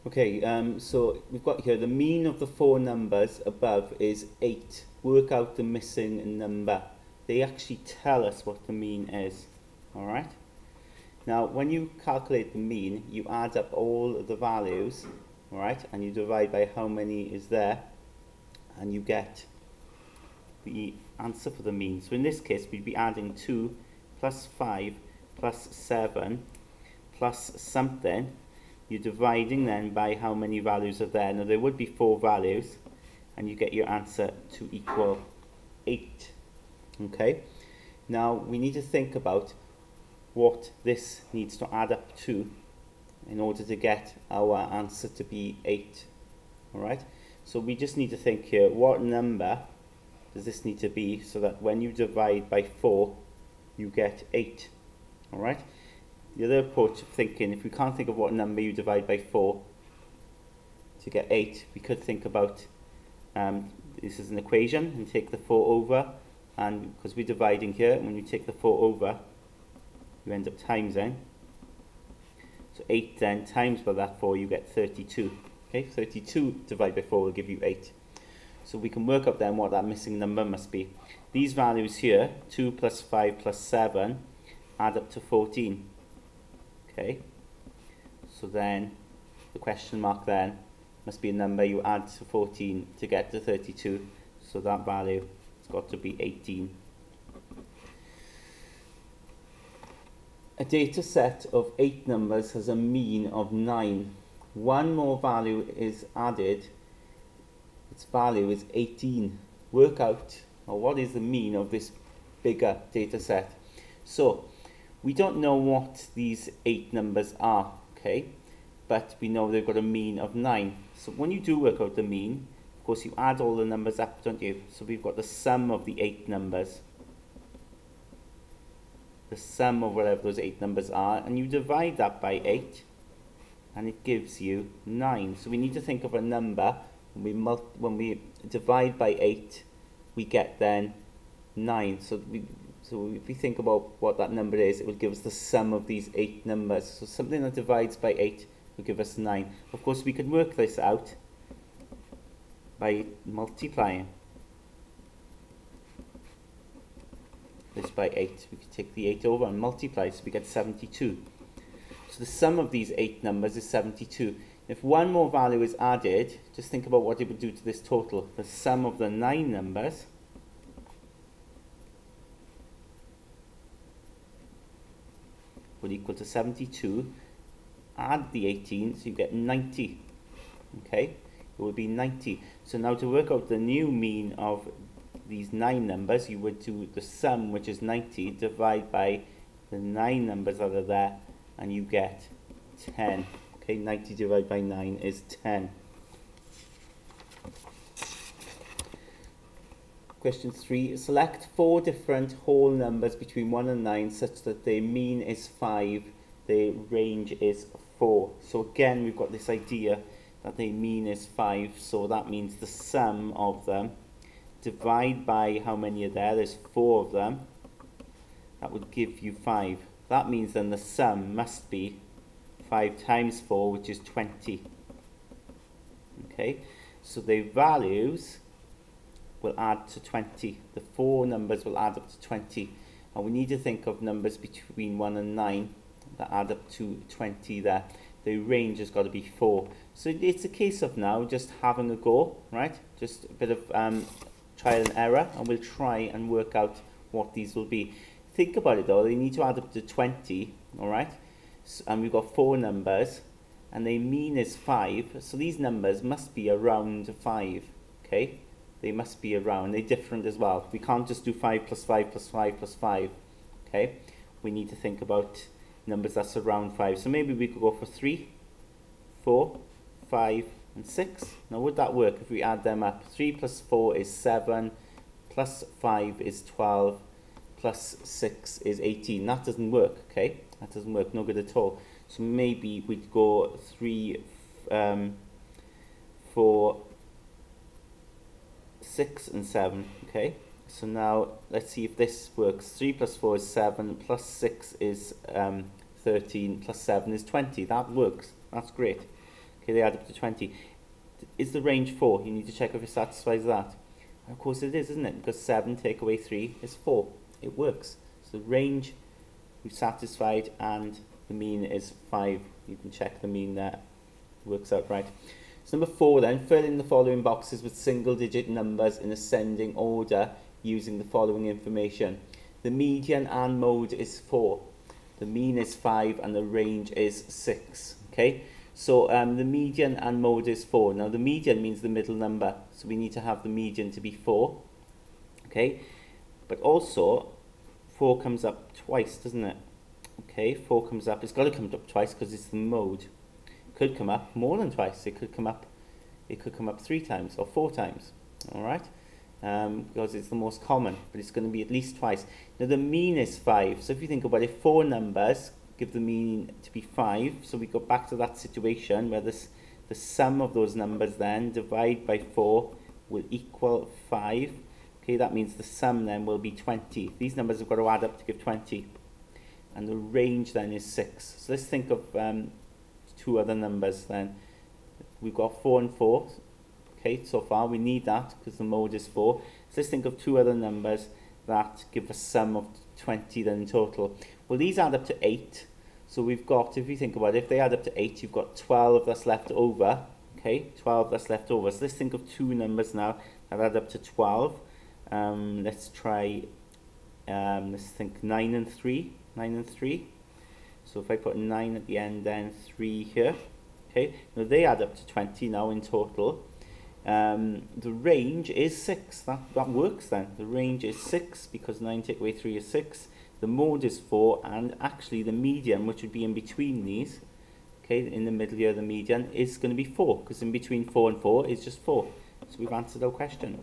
Okay, so we've got here the mean of the four numbers above is 8. Work out the missing number. They actually tell us what the mean is. Alright? Now, when you calculate the mean, you add up all of the values, alright, and you divide by how many is there, and you get the answer for the mean. So in this case, we'd be adding 2 plus 5 plus 7 plus something. You're dividing then by how many values are there. Now there would be 4 values, and you get your answer to equal 8. Okay? Now we need to think about what this needs to add up to in order to get our answer to be 8. Alright? So we just need to think here, what number does this need to be so that when you divide by 4, you get 8. Alright? The other approach of thinking, if we can't think of what number you divide by 4 to get 8, we could think about this is an equation and take the 4 over, and because we're dividing here, when you take the 4 over, you end up timesing. So 8 then times by that 4, you get 32. Okay, 32 divided by 4 will give you 8. So we can work out then what that missing number must be. These values here, 2 plus 5 plus 7, add up to 14. Okay, so then the question mark then must be a number you add to 14 to get to 32. So that value has got to be 18. A data set of 8 numbers has a mean of 9. One more value is added. Its value is 18. Work out what is the mean of this bigger data set. So we don't know what these 8 numbers are, okay? But we know they've got a mean of 9. So when you do work out the mean, of course you add all the numbers up, don't you? So we've got the sum of the 8 numbers. The sum of whatever those 8 numbers are, and you divide that by 8, and it gives you 9. So we need to think of a number. When we divide by 8, we get then 9. So if we think about what that number is, it will give us the sum of these 8 numbers. So something that divides by 8 will give us 9. Of course, we could work this out by multiplying this by 8. We could take the 8 over and multiply, so we get 72. So the sum of these 8 numbers is 72. If one more value is added, just think about what it would do to this total. The sum of the 9 numbers would equal to 72. Add the 18, so you get 90. Okay, it would be 90. So now to work out the new mean of these 9 numbers, you would do the sum, which is 90, divide by the 9 numbers that are there, and you get 10. Okay, 90 divided by 9 is 10. Question 3. Select 4 different whole numbers between 1 and 9 such that their mean is 5, their range is 4. So again, we've got this idea that their mean is 5, so that means the sum of them, divide by how many are there, there's 4 of them, that would give you 5. That means then the sum must be 5 times 4, which is 20. Okay, so the values will add to 20. The 4 numbers will add up to 20. And we need to think of numbers between 1 and 9 that add up to 20 there. The range has got to be 4. So it's a case of now just having a go, right? Just a bit of trial and error, and we'll try and work out what these will be. Think about it though, they need to add up to 20, alright? So, and we've got 4 numbers, and their mean is 5, so these numbers must be around 5, okay? They must be around, they're different as well. We can't just do 5 plus 5 plus 5 plus 5, okay? We need to think about numbers that's around 5. So maybe we could go for 3, 4, 5, and 6. Now would that work if we add them up? 3 plus 4 is 7, plus 5 is 12, plus 6 is 18. That doesn't work, okay? That doesn't work, no good at all. So maybe we'd go 3, 4, 6, and 7, okay? So now let's see if this works. 3 plus 4 is 7, plus 6 is 13, plus 7 is 20. That works. That's great. Okay, they add up to 20. Is the range 4? You need to check if it satisfies that. And of course it is, isn't it? Because 7 take away 3 is 4. It works. So the range we've satisfied and the mean is 5. You can check the mean there. Works out right. So number 4 then, fill in the following boxes with single digit numbers in ascending order using the following information. The median and mode is 4. The mean is 5 and the range is 6. Okay, so the median and mode is 4. Now the median means the middle number, so we need to have the median to be 4. Okay, but also 4 comes up twice, doesn't it? Okay, 4 comes up, it's got to come up twice because it's the mode. It could come up more than twice. It could come up 3 times or 4 times. All right, because it's the most common, but it's going to be at least twice. Now the mean is 5. So if you think about it, 4 numbers give the mean to be 5. So we go back to that situation where the sum of those numbers then divide by 4 will equal 5. Okay, that means the sum then will be 20. These numbers have got to add up to give 20. And the range then is 6. So let's think of 2 other numbers then. We've got 4 and 4. Okay, so far we need that because the mode is 4. So let's think of 2 other numbers that give a sum of 20 then in total. Well, these add up to 8. So we've got, if you think about it, if they add up to 8, you've got 12 that's left over. Okay, 12 that's left over. So let's think of 2 numbers now that add up to 12. Let's try, let's think 9 and 3. 9 and 3. So if I put 9 at the end, then 3 here. Okay, now they add up to 20 now in total. The range is 6. That works then. The range is 6 because 9 take away 3 is 6. The mode is 4, and actually the median, which would be in between these, okay, in the middle here, the median is going to be 4 because in between 4 and 4 is just 4. So we've answered our question.